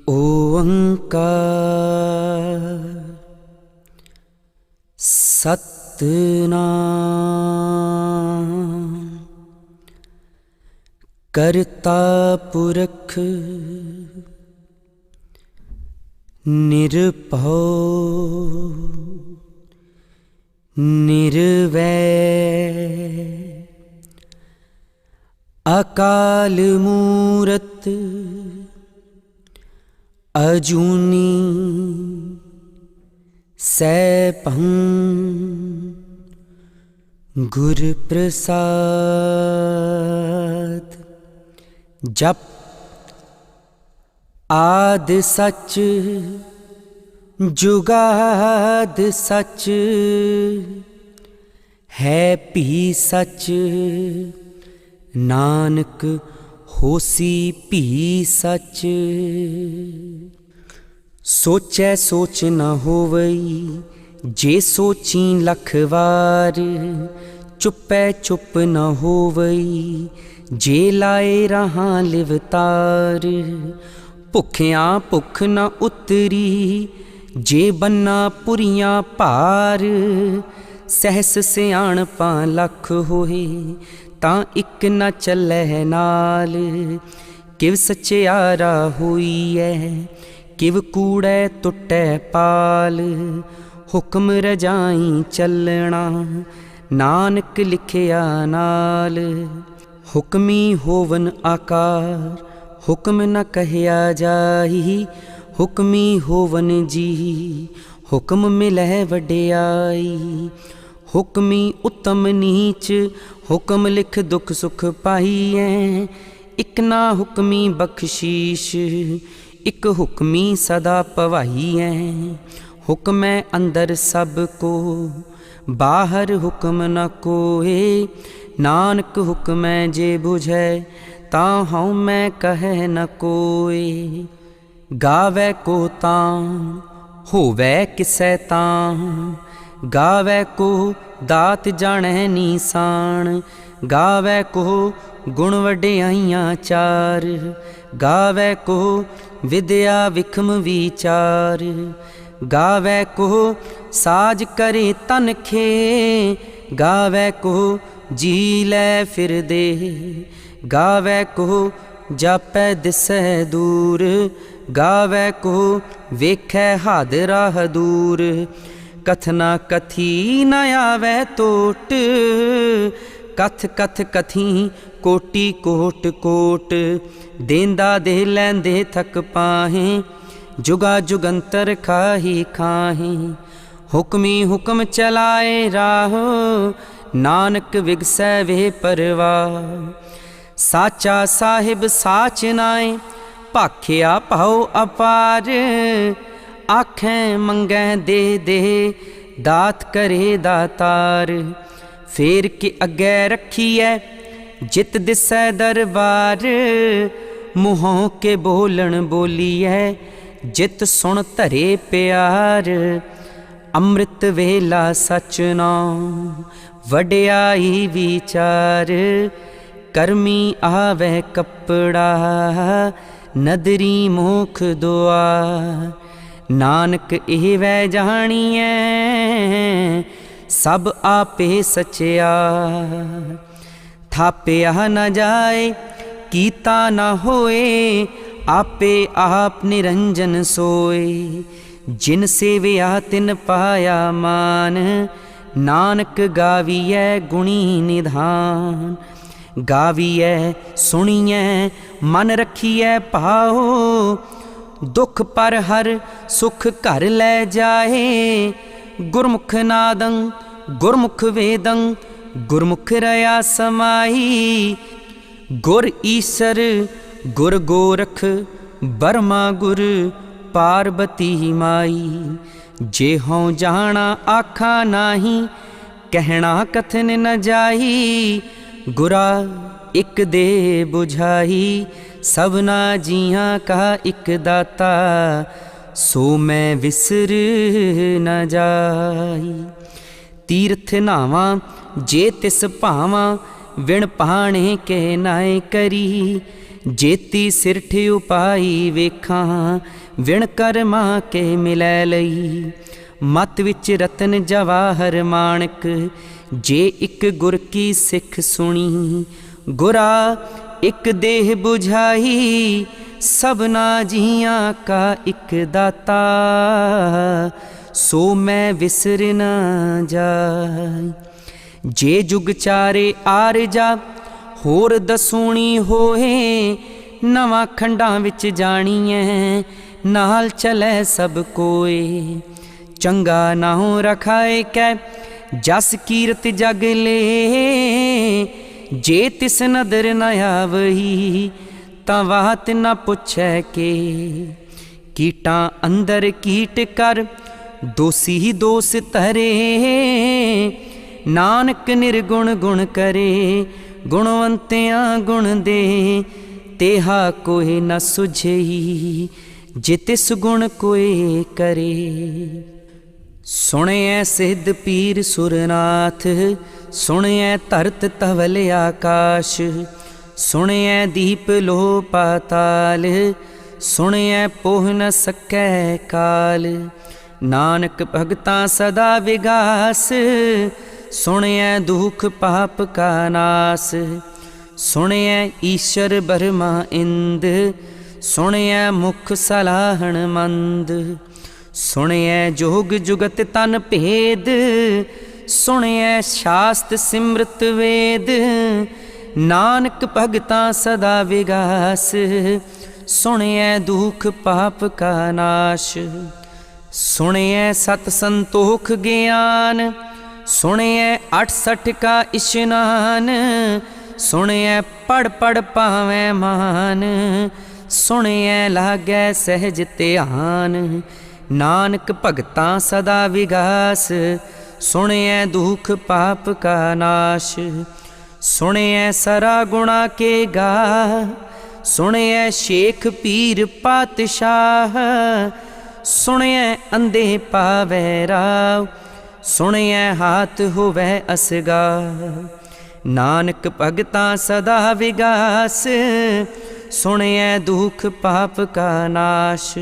ओंकार सतनाम करता पुरख निर्भव निर्वैर अकाल मूरत अजूनी सैभं गुर प्रसाद। जप आद सच जुगाद सच है भी सच नानक होसी भी सच। सोचै सोच न होवई जे सोची लख वार। चुपै चुप न होवई जे लाए रहां लिवतार। भुखियां भुख न उतरी जे बन्ना पुरियां पार। सहस सियाणपां लख होए तां इक न चलै नाल। किव सचियारा होई है किव कूड़ै टुटै पाल। हुक्म रजाई चलना नानक लिखिया नाल। हुक्मी होवन आकार हुक्म न कहया जाई। हुक्मी होवन जी हुक्म मिलै वड्याई। हुक्मी उत्तम नीच हुक्म लिख दुख सुख पाईऐ। इक ना हुक्मी बख्शीश इक हुक्मी सदा पवाईऐ। हुक्मै अंदर सब को बाहर हुक्म न कोए। नानक हुक्मै जे बुझै तां हऊँ मैं कहै न कोए। गावै को तां होवै किसै तां। गावै को दात जाणै नीसाण। गावै को गुण वड्याइयां चार। गावै को विद्या विखम विचार। गावै को साज करे तन खे। गावै को जी लै फिर दे। गावै को जापै दिसै दूर। गावै को वेखै हादराह दूर। कथना कथी न आवै टोट। कथ कथ कथी कोटि कोट कोट। देंदा दे लैंदे थक पाहें जुगा जुगंतर खाही खाहें। हुक्मी हुक्म चलाए राह नानक विगसै वे परवाह। साचा साहिब साच नाए भाख्या भाओ अपार। आखें मंगै दे दे दात करे दातार। फेर के अग्गै रखिए जित दिसै दरबार। मुँहों के बोलन बोलिए जित सुन धरे प्यार। अमृत वेला सच नाम वड्याई विचार। करमी आवे कपड़ा नदरी मोख दुआर। नानक एवै जानिए सब आपे सचियार। थापिया न जाए कीता न होए आपे आप निरंजन सोए। जिन सेविया तिन पाया मान नानक गाविए गुणी निधान। गाविए सुनिए मन रखिए पाओ। दुख पर हर सुख घर लै जाए। गुरमुख नादं गुरमुख वेदं गुरमुख रया समाई। गुर ईसर गुर गोरख बर्मा गुर पार्वती माई। जे हों जाना आखा नाही कहना कथन न जाई। गुरा इक दे बुझाई सबना जियां का इक दाता। सो मैं विसर न जाई। तीर्थ नावां जे तिस भावां विण पाणे के नाए करी। जेती सिरठ उपाई वेखां विण कर्मा के मिलै लई। मत विच रतन जवाहर माणक जे इक गुर की सिख सुनी। गुरा इक देह बुझाई सबना जियां का इक दाता। सो मैं विसर ना जाई। जे जुग चारे आरजा होर दसूणी होए। नवां खंडां विच जाणीए नाल चलै सब कोए। चंगा नाहों रखाए कै जस कीरत जग ले। जे तिस नदर न आवही तां वात न पुछै के। कीटां अंदर कीट कर दोषी दोष धरे। नानक निर्गुण गुण करे गुणवंतियां गुण दे। तेहा कोई न सुझई जे तिस गुण कोई करे। सुणिए सिद्ध पीर सुरनाथ सुणिए धरत धवल आकाश। सुणिए दीप लो पाताल सुणिए पोह न सकै काल। नानक भगतां सदा विगास सुणिए दुख पाप का नास। सुणिए ईश्वर ब्रह्मा इंद सुणिए मुख सलाहण मंद। सुणिए जोग जुगत तन भेद सुणिए शास्त्र सिमृत वेद। नानक भगतां सदा विगास सुणिए दुख पाप का नाश। सुणिए सत संतोख ज्ञान सुणिए 68 का इशनान। सुणिए पढ़ पढ़ पावे मान सुणिए लागै सहज ध्यान। नानक भगतां सदा विगास सुणिए दुख पाप का नाश। सुणिए सरा गुणा के गा सुणिए शेख पीर पातशाह। सुणिए अंधे पावै राव सुणिए हाथ होवै असगा। नानक भगतां सदा विगास सुणिए दुख पाप का नाश।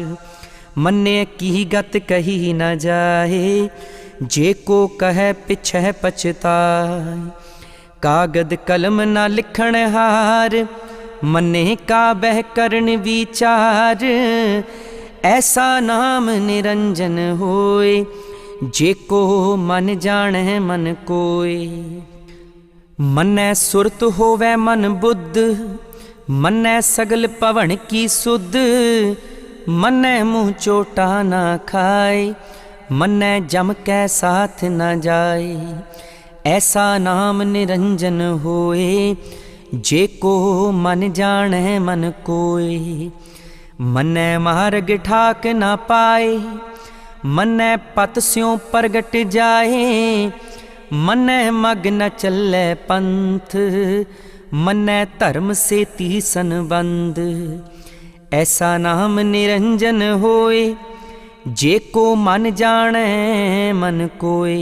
मन्ने की गत कही न जाए जे को कहे पिछह पछताए। कागद कलम न लिखण हार मन्ने का बह करन विचार। ऐसा नाम निरंजन होए जे को मन जाने मन कोय। मन्नै सुरत होवै मन बुद्ध मन्नै सगल पवन की सुध। मन्नै मुँह चोटा ना खाए मन्नै जम कै साथ न जाए। ऐसा नाम निरंजन होए जे को मन जाने मन कोय। मन्नै मार्ग ठाक ना पाए मन्नै पत स्यों प्रगट जाए। मन्नै मग न चलै पंथ मन्नै धर्म से तीसन बंद। ऐसा नाम निरंजन होए जे को मन जाने मन कोय।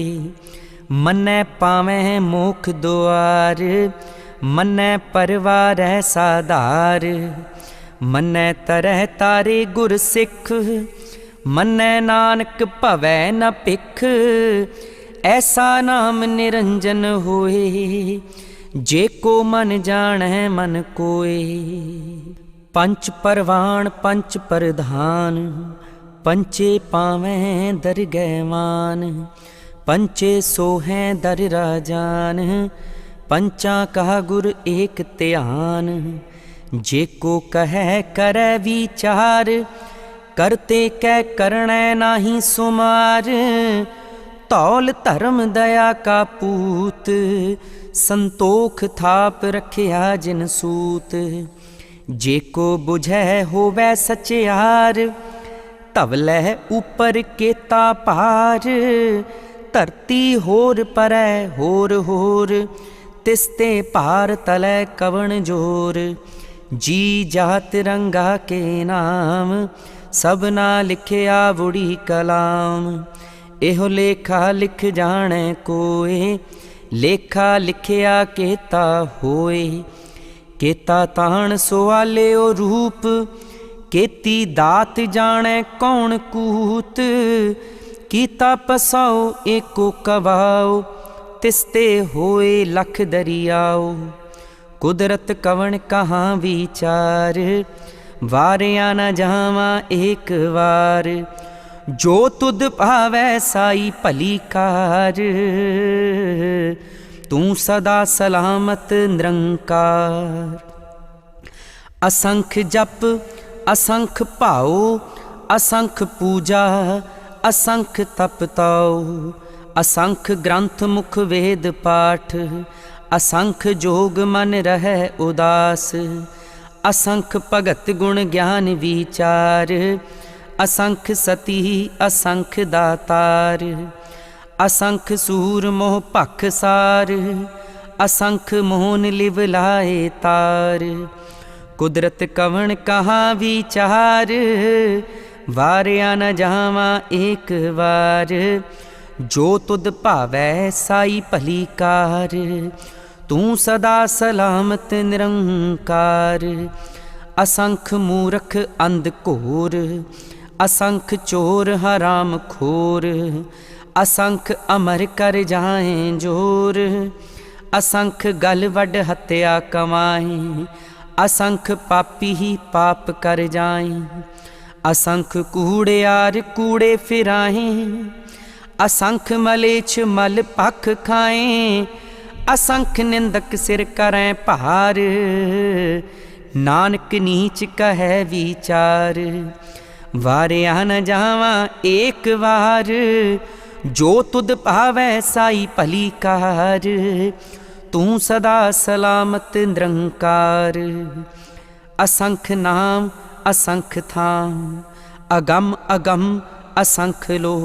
मन्नै पावै मोख दुआर मन्नै परवार साधार। मन्नै तरह तारे गुर सिख मन्नै नानक भवै न भिख। ऐसा नाम निरंजन होए जे को मन जाने मन कोय। पंच परवान पंच प्रधान पंचे पावें दरगहमान। पंचे सोहें दर राजान पंचा कहा गुर एक ध्यान। जे को कहे करे विचार करते कै करणै नाही सुमार। धौल धर्म दया का पूत संतोख थाप रखिया जिन सूत। जे को बुझै होवै सचियार धवलै ऊपर केता पार। धरती होर परै होर होर तिसते पार तलै कवन जोर। जी जात रंगा के नाम सबना लिखिया बुढ़ी कलाम। एहो लेखा लिख जाने कोय लेखा लिखिया केता होए। केता ताण सुआलियो रूप, केती दात जाने कौन कूत। कीता पसाओ एको कवाओ, तिसते होए लख दरियाओ। कुदरत कवन कहाँ विचार, वारिया न जावा एक वार। जो तुद भावै साई भली कार, तू सदा सलामत निरंकार। असंख जप असंख भाओ, असंख पूजा असंख तप ताओ। असंख ग्रंथ मुख वेद पाठ, असंख जोग मन रहै उदास। असंख भगत गुण ज्ञान विचार, असंख सती असंख दातार। असंख सूर मोह भख सार, असंख मोहन लिव लाए तार। कुदरत कवन कहाँ विचार, वारिया न जावा एक वार। जो तुद भावै साई भली कार, तू सदा सलामत निरंकार। असंख मूरख अंध घोर, असंख चोर हराम खोर। असंख अमर कर जाए जोर, असंख गल वड हत्या कमाए। असंख पापी ही पाप कर जाए, असंख कूड़ियार कूड़े फिराए। असंख मलेच्छ मल पख खाए, असंख निंदक सिर करें भार। नानक नीच कहे विचार, वारिया न जावा एक वार। जो तुद भावै साई भली कार, तू सदा सलामत निरंकार। असंख नाम असंख थाम, अगम अगम असंख लो।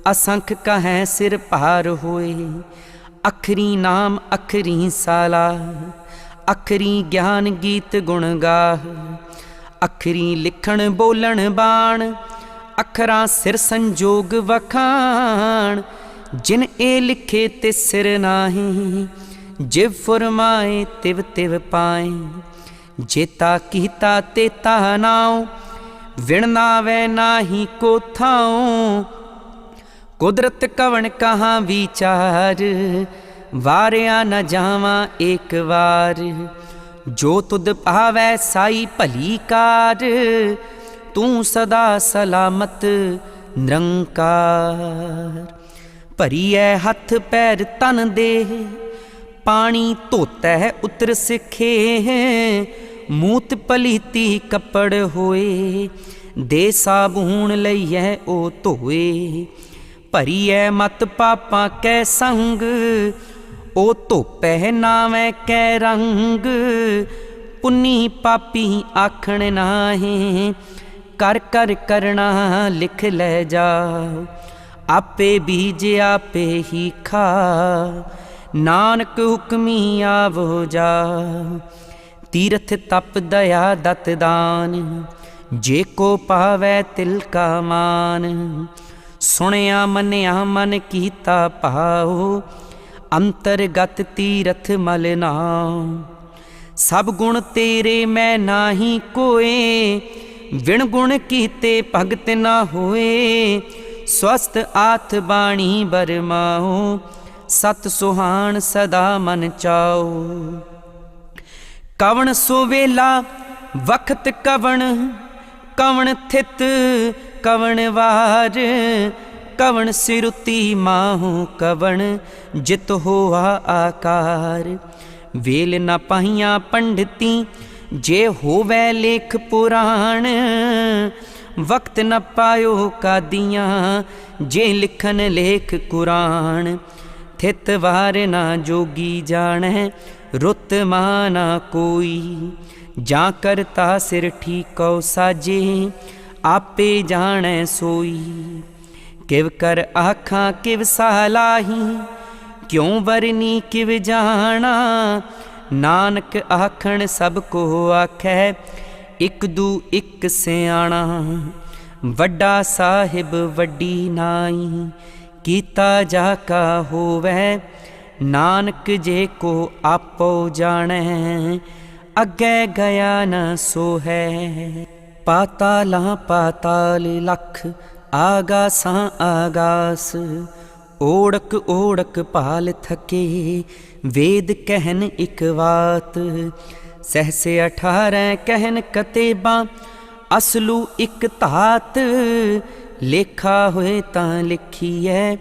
असंख कहें सिर पार होए, अखरी नाम अखरी साला। अखरी ज्ञान गीत गुण गाह, अखरी लिखण बोलण बाण। अखरां सिर संजोग वखाण, जिन ए लिखे ते सिर नाहीं। जिव फुरमाए तिव तिव पाए, जेता कीता तेता नाओ। विण नावै नाही को थाओ, कुदरत कवन कहाँ विचार। वारिया न जावा एक वार। जो तुद भावै साई भली कार, तू सदा सलामत निरंकार। भरीऐ हथ पैर तन दे, पानी धोतै उतर सिखे। मूत पलीती कपड़ होए, दे साबून लईऐ ओ धोए। भरीऐ मत पापां कै संग, ओ धोपै नावै कै रंग। पुन्नी पापी आखण नाहे, कर कर करना लिख लै जाओ। आपे बीज आपे ही खा, नानक हुक्मी आवो जाओ। तीरथ तप दया दत दान, जे को पावै तिल का मान। सुनिया मनिया मन कीता पाओ, अंतरगत तीरथ मल नाओ। सब गुण तेरे मैं नाही कोए, विण गुण कीते भगत न होए। स्वस्थ आथ बाणी बरमाओ, सत सुहान सदा मन चाओ। कवन सुवेला वक्त कवन, कवन थित कवन वार। कवन सिरुती माहू कवन, जित होआ आकार। वेल न पाहियां पंडिती, जे होवै लेख पुराण। वक्त न पायो कादियाँ, जे लिखन लेख कुरान। थित वार ना जोगी जानै, रुत माना कोई। जा करता सिर ठीकौ साजे, आपे जानै सोई। किव कर आखां किव सालाही, क्यों वरनी किव जाना। नानक आखण सब को आखै, इक दू इक सियाणा। वड्डा साहिब वड्डी नाई, कीता जाका होवै। नानक जे को आपो जानै, अगे गया न सो है। पाताला पाताल लख आगासां आगास, ओढ़क ओढ़क पाल थके वेद कहन इक वात। सहसे 18 कहन कतेबा असलू इक धात। लेखा होए तां लिखीए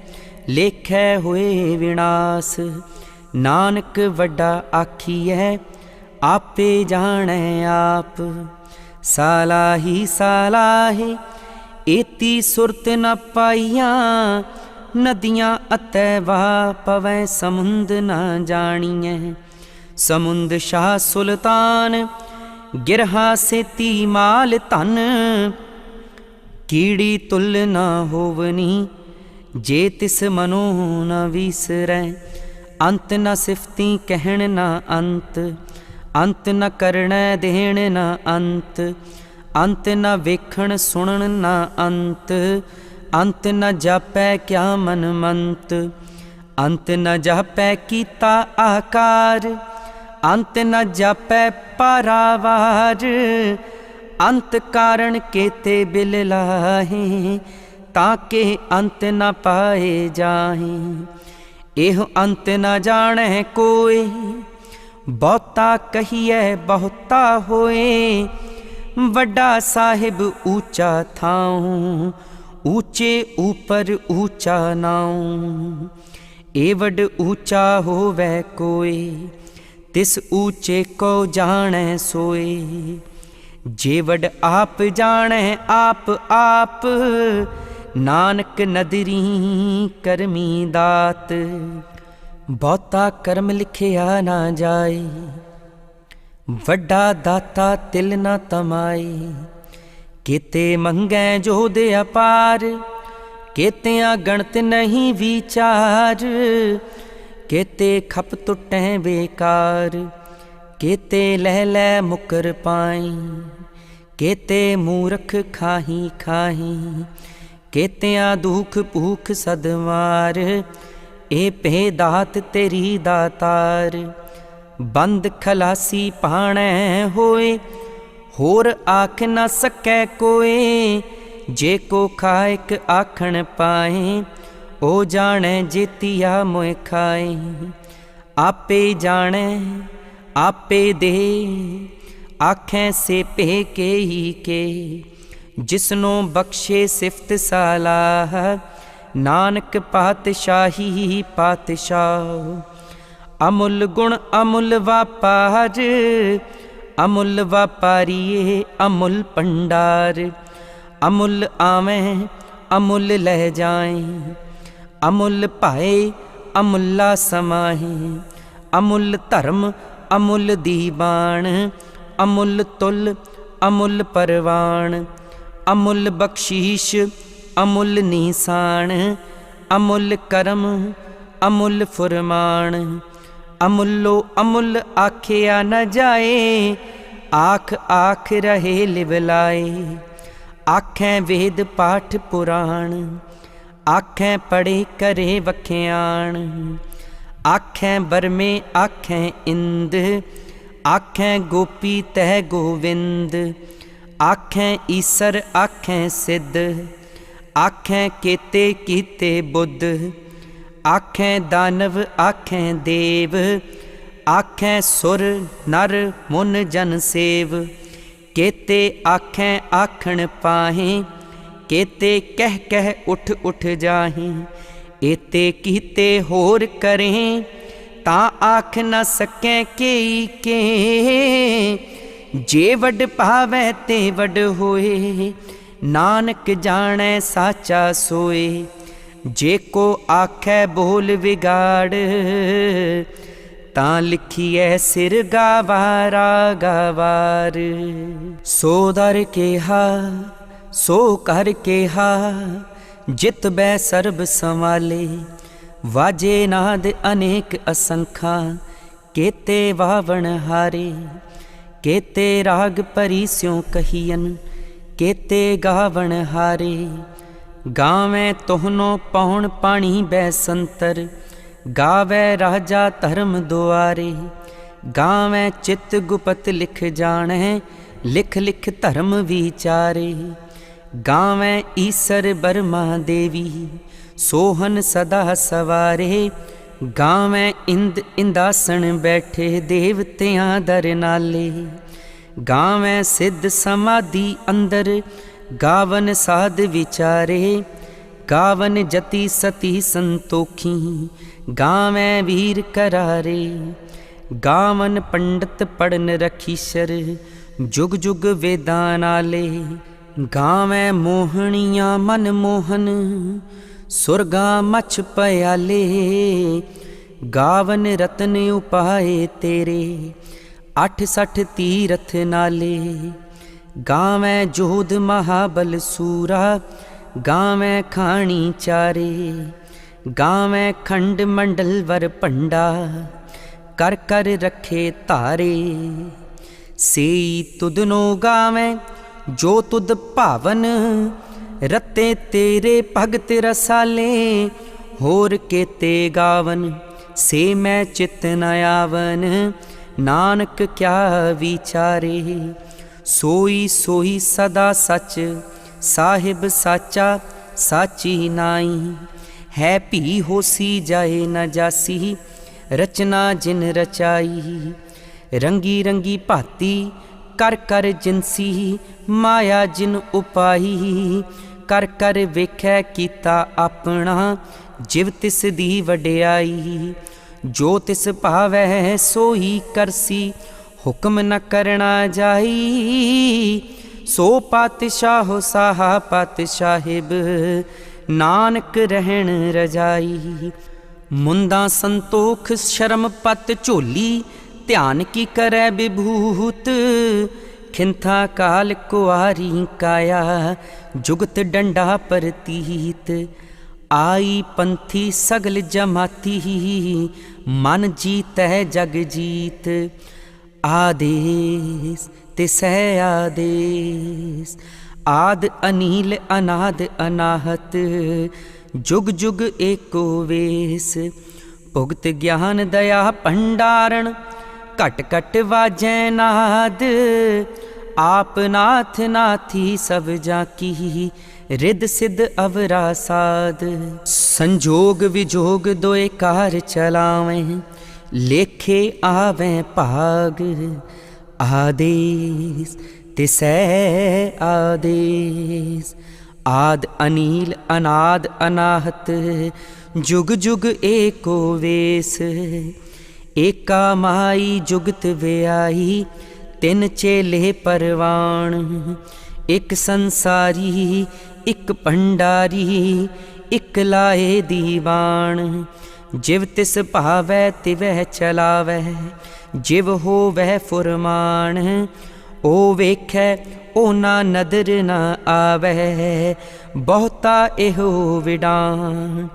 लेखै होए विनाश। नानक वड्डा आखीए आपे जाणै आप। सालाही सालाहे एती सुरत न पाइयां। नदियां अतै वाह पवै समुंद न जानिए। समुंद शाह सुल्तान गिरहा सेती माल धन। कीड़ी तुल न होवनी जे तिस मनो न विसरै। अंत न सिफती कहण न अंत, अंत न करणै देण न अंत। अंत न वेखण सुणन न अंत, अंत न जापै क्या मन मंत। अंत न जापै कीता आकार, अंत न जापै पारावार। अंत कारण केते बिल लाहे, ताके अंत न पाए जाहे। एह अंत न जाने कोई, बहुता कहिए बहुता होए। वड्डा साहिब ऊंचा थाऊं, ऊंचे ऊपर ऊंचा नाऊं। एवड ऊंचा होवै कोई, तिस ऊंचे को जाने सोए। जेवड आप जाने आप आप, नानक नदरी करमी दात। बहुता कर्म लिखिया ना जाए, वड्डा दाता तिल न तमाए। केते मंगै जोध अपार, केतिया गणत नहीं विचार। केते खप टुटै बेकार, केते लह लै मुकर पाई। केते मूरख खाही खाही, केतिया दुख भूख सदमार। ए पे दात तेरी दातार, बंद खलासी पाणै होए। होर आख न सकै कोई, जे को खायक आखण पाए। ओ जाने जेतिया मोए खाए, आपे जाने आपे दे। आखें से पे के ही के, जिसनो बख्शे सिफत सालाह। नानक पातशाही पातशाह। अमुल गुण अमुल वापार, अमुल वापारिये अमुल भंडार। अमुल आवें अमुल लह जाएं, अमुल पाए अमुल्ला समाहे। अमुल धर्म अमुल दीवान, अमुल तुल अमुल परवान। अमुल बख्शीश अमुल नीसान, अमुल करम अमुल फुरमान। अमुलो अमुल आखिया न जाए, आख आख रहे लिवलाए। आखें वेद पाठ पुराण, आखें पढ़े करे वख्याण। आखें बरमे आखें इंद, आखें गोपी तह गोविंद। आखें ईसर आखें सिद्ध, आखें केते कीते बुद्ध। आखें दानव आखें देव, आखें सुर नर मुन जन सेव। केते आखें आखण पाहें, केते कह कह उठ उठ जाहें। एते कीते होर करें, ता आख न सकें केई के। जे वड पावै ते वड होए, नानक जानै साचा सोए। जे को आखै बोल विगाड़, तां लिखिए सिर गावारा गावार। सो दर केहा सो कर केहा, जित बै सर्ब संवाले। वाजे नाद अनेक असंखा, केते वावण हारे। केते राग परी स्यों कहियन, केते गावण हारे। गावें तोहनो पौण पाणी बैसंतर, गावै राजा धर्म दुआरे। गावैं चित गुपत लिख जाणै, लिख लिख धर्म विचारे। गावैं ईसर बर्मा देवी, सोहन सदा सवारे। गावैं इंद इंदासन बैठे, देवतियां दर नाले। गावैं सिद्ध समाधि अंदर, गावन साध विचारे। गावन जति सती संतोखी, गावैं वीर करारे। गावन पंडित पढ़न रखीशर, जुग जुग वेदां नाले। गावैं मोहनियां मन मोहन, सुरगा मछ पयाले। गावन रतन उपाए तेरे, 68 तीरथ नाले। गावैं जोध महाबल सूरा, गावैं खाणी चारे। गावैं खंड मंडल वर पंडा, कर कर रखे तारे। सेई तुदनो गावैं जो तुद भावन, रते तेरे भगत रसाले। होर केते गावन से मैं चित न आवन, नानक क्या विचारे। सोई सोई सदा सच, साहिब साचा साची नाई। है भी होसी जाए न जासी, रचना जिन रचाई। रंगी रंगी भाती कर कर जिनसी, माया जिन उपाई। कर कर वेखै कीता अपना, जिव तिस दी वडियाई। जो तिस भावै सोई करसी, हुक्म न करना जाई। सो पातशाहो साहा पातशाहिब, नानक रहन रजाई। मुंदा संतोख शर्म पत झोली, ध्यान की करै विभूत। खिंथा काल कुआरी काया, जुगत डंडा परतीत। आई पंथी सगल जमाती, मन जीतै जग जीत। आदेश तिसै आदेश, आद अनील अनाद अनाहत। जुग जुग एको वेस, भुगत ज्ञान दया भंडारण। घट घट वाजै नाद, आप नाथ नाथी सब जाकी। रिद सिद्ध अवरा साध, संजोग विजोग दोए कार चलावें। लेखे आवें भाग, आदेश तिसै आदेश। आद अनील अनाद अनाहत, जुग जुग एको वेस। एका माई जुगत व्याई, तिन चेले परवान। एक संसारी एक भंडारी, एक लाए दीवान। जिव तिस भावै तिवह चलावै, जिव होवै फुरमान। ओ वेखै ओ ना नदर न आवै, बहुता एहो विडान।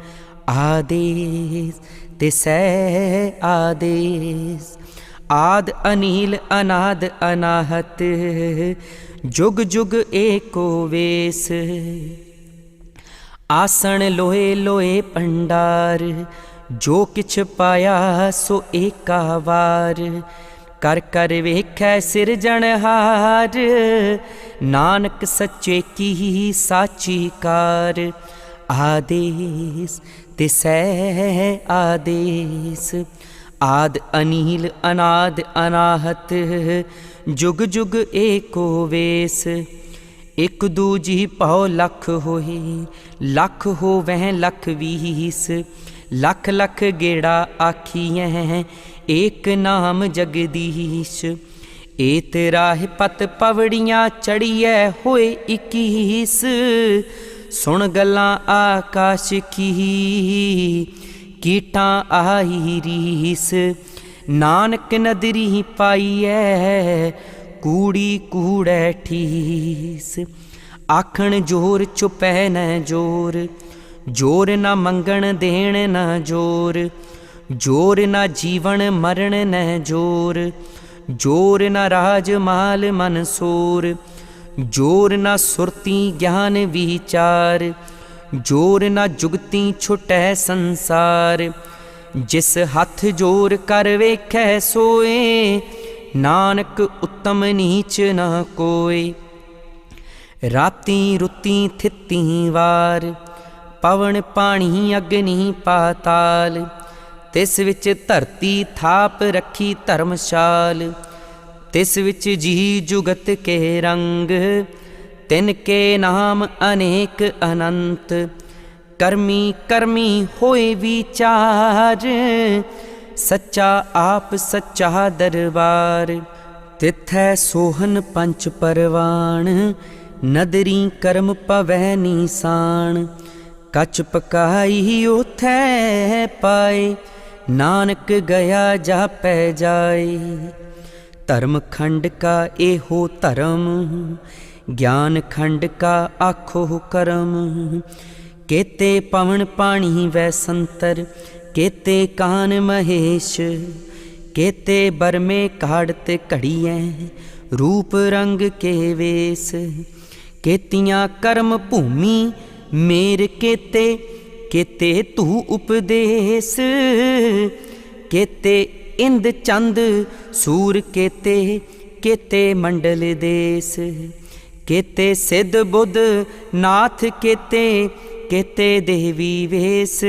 आदेश तिसै आदेश, आद अनील अनाद अनाहत। जुग जुग एको वेस। आसन लोहे लोहे भंडार, जो किछ पाया सो एका वार। कर कर वेखै सिरजणहार, नानक सच्चे की साची कार। आदेश तिसै आदेश, आद अनील अनाद अनाहत। जुग जुग एको वेस। एक दूजी पौ लख होए, लख होवै लख वीस। लख लख गेड़ा आखिएं, एक नाम जगदीश। एत राह पत पवड़ियाँ चढ़िए होए 21। सुन गल्लां आकाश की, कीटां आई रीस। नानक नदरी पाईऐ, कूड़ी कूड़ै ठीस। आखण जोर चुपै न जोर, जोर न मंगण देण न जोर। जोर न जीवन मरण न जोर, जोर न राज माल मनसूर। जोर न सुरती ज्ञान विचार, जोर न जुगती छुटै संसार। जिस हथ जोर कर वेखै सोए, नानक उत्तम नीच न कोय। राती रुती थिती वार, पवन पानी अग्नि पाताल। तिस विच धरती थाप रखी धर्मशाल, तिस विच जी जुगत के रंग। तिनके नाम अनेक अनंत, करमी करमी होए विचार। सच्चा आप सच्चा दरबार, तिथै सोहन पंच परवान। नदरी कर्म पवै नीसान, कच पकाई ओथै पाए। नानक गया जापै जाए, धर्म खंड का एहो धर्म। ज्ञान खंड का आखो करम। केते पवन पानी वै संतर, केते कान महेश। केते बरमे काढ़त घड़ियै, रूप रंग के वेश। केतियां कर्म भूमि मेर केते, केते तू उपदेश। केते इंद चंद सूर केते, केते मंडल देश। केते सिद्ध बुद्ध नाथ केते, केते देवी वेश।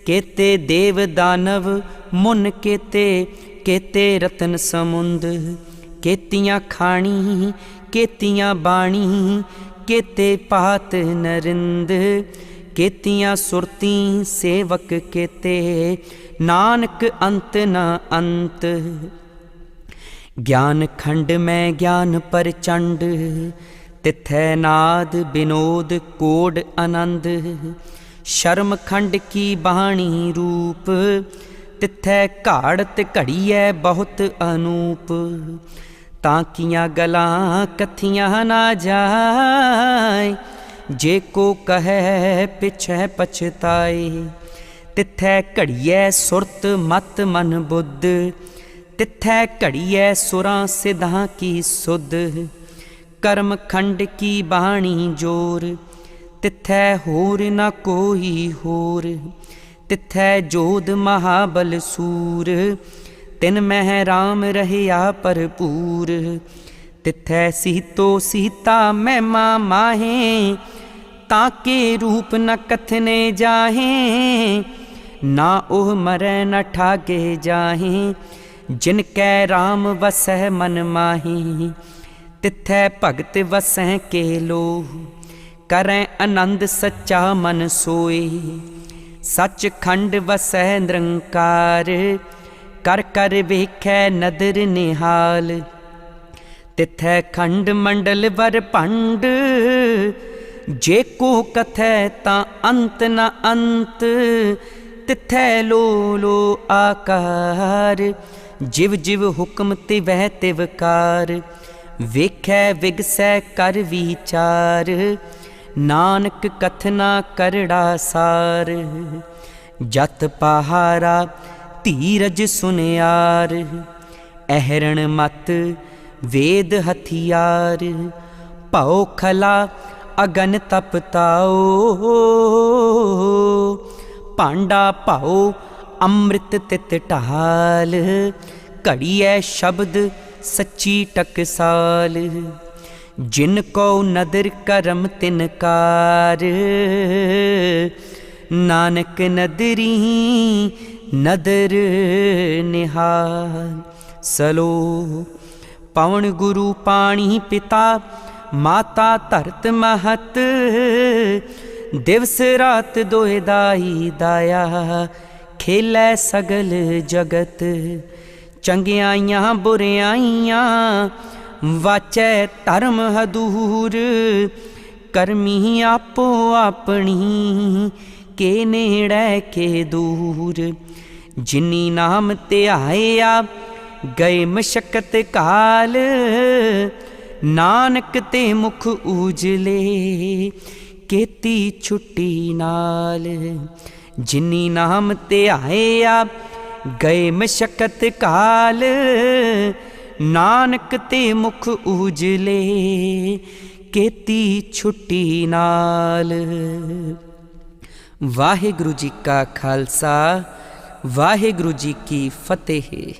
केते देव दानव मुन केते, केते रतन समुंद। केतियां खाणी केतियां बाणी, केते पात नरिंद। केतियां सुरती सेवक केते, नानक अंत न अंत। ज्ञान खंड में ज्ञान प्रचंड, तिथै नाद विनोद कोड आनंद। शर्म खंड की बाणी रूप, तिथै घाड़त घड़ियै बहुत अनूप। ताकियां गलां कथियां ना जाए, जे को कहे पिछै पछताए। तिथै घड़ियै सुरत मत मन बुद्ध, तिथै घड़ियै सुरां सिद्धां की सुध। कर्म खंड की बाणी जोर, तिथै होर न कोई होर। तिथै जोध महाबल सूर, तिन मह राम रहया भरपूर। तिथै सीतो सीता महिमा माहे, ताके रूप न कथने जाहे। ना ओह मरै न ठागे जाहे, जिनकै राम वसै मन माहे। तिथै भगत वसै के लोह, करै आनंद सच्चा मन सोए। सच खंड वसै निरंकार, कर कर वेखै नदर निहाल। तिथै खंड मंडल वर भंड, जे को कथै तां अंत न अंत। तिथै लो लो आकार, जिव जिव हुक्म तिवै तिवकार। वेखै विगसै कर विचार, नानक कथना करड़ा सार। जत पहारा धीरज सुनियार, अहरण मत वेद हथियार। भौ खला अगन तपताओ, भांडा भाओ अमृत तित ढाल। घड़ियै शब्द सच्ची टकसाल, जिन को नदर करम तिनकार। नानक नदरी नदर निहाल। सलो पवन गुरु पाणी पिता, माता धरत महत। दिवस रात दोए दाई दाया, खेलै सगल जगत। चंगियाइयां बुरियाइयां, वाचै धर्म हदूर। करमी आपो अपनी, के नेड़ै के दूर। जिनी नाम ध्याया, गए मशक्कत काल। नानक ते मुख उजले, केती छुट्टी नाल। जिनी नाम ध्याया, गए मशक्कत काल। नानक ते मुख उजले, केती छुट्टी नाल। वाहिगुरु जी का खालसा, ਵਾਹਿਗੁਰੂ ਜੀ ਕੀ ਫਤਿਹ।